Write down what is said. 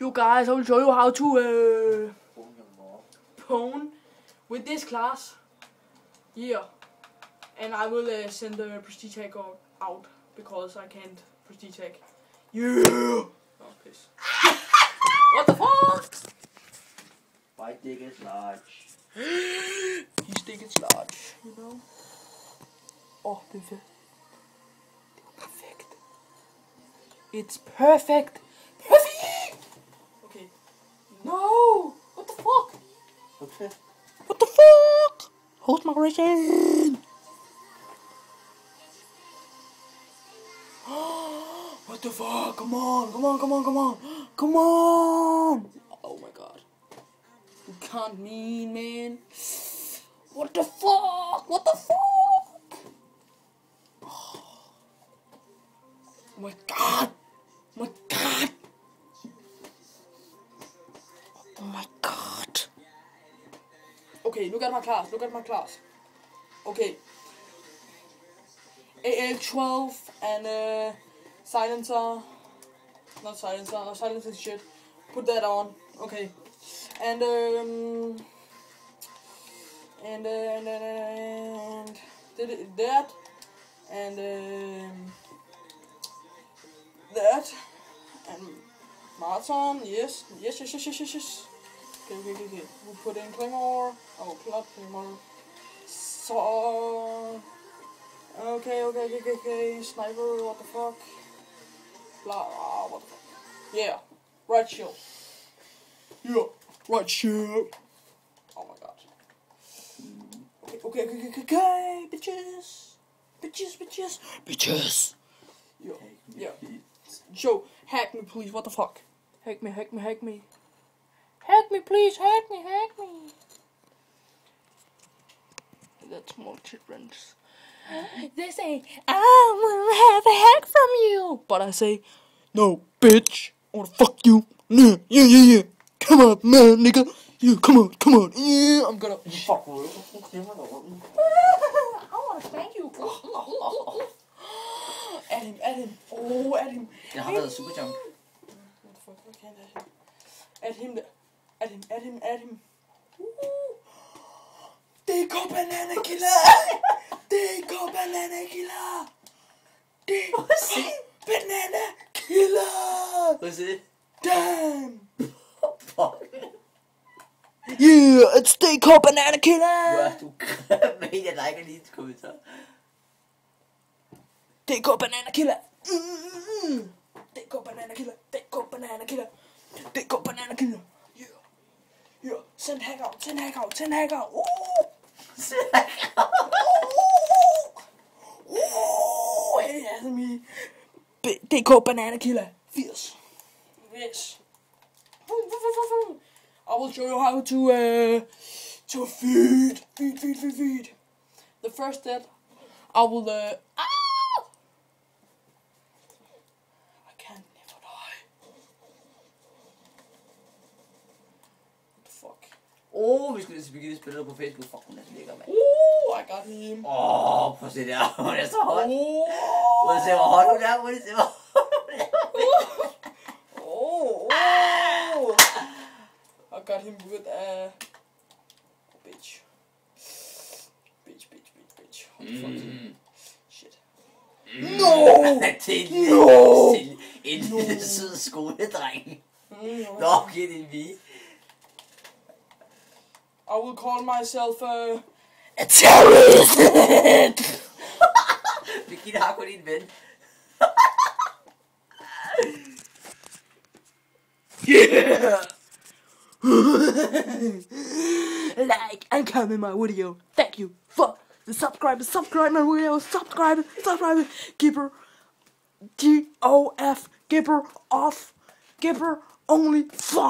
You guys, I will show you how to pwn with this class. Yeah. And I will send the prestige hack out because I can't prestige hack. Yeah! Oh, piss. What the fuck? My dick is large. His dick is large, you know? Oh, perfect. Perfect. It's perfect. Perfect! Okay. No! What the fuck? Okay. What the fuck? Hold my ration. What the fuck? Come on, come on, come on, come on. Come on! Oh my god. You can't mean, man. What the fuck? What the fuck? Oh my god. Oh my god. Oh my god. Okay, look at my class. Look at my class. Okay. AL12 and silencer. Not silencer. Silencer shit. Put that on. Okay. And did it, that and that and Martin. Yes. Okay. We'll put in Claymore. Oh, plot Claymore. So. Okay. Sniper. What the fuck? Blah. What the fuck? Yeah. Right shield. Yeah. Right shield. Oh my god. Okay. Bitches. Yeah. Joe, hack me please. What the fuck? Hack me. Hack me please. Hack me. That's more children's. They say, I will have a hack from you. But I say, no, bitch. I wanna fuck you. Yeah. Come on, man, nigga. Yeah, come on. Yeah, I'm gonna. Fuck you. I wanna spank you. At him. Oh, at him. Jeg har været super jump. What the fuck? I can't at him. At him. DK Banana Killer. DK Banana Killer. Banana Killer. Hvad siger det? Damn. Fuck. Yeah, it's DK Banana Killer. Du er med, jeg liker lige et kommentar. DK Banana Killer. DK Banana Killer. Yeah. Send hack out. Send hack out. Hey, that's me. DK Banana Killer. Fierce. Yes. I will show you how to feed. The first step, I will I can't never die. What the fuck? Vi skulle begynde at spille på Facebook. Fuck, hun er så lækker, mand. I got him. Prøv at se der. Hun er så hot. Prøv at se, hvor hot hun er. I got him with a bitch. What the fuck? Shit. No! Til en sød skoledreng. Nå, okay, det er en pige. I will call myself a terrorist. Birgitte har kun en ven. Yeah! Like and comment my video. Thank you for the subscribe my video. Subscribe. Gipper. GOF. Gipper off. Gipper only fun.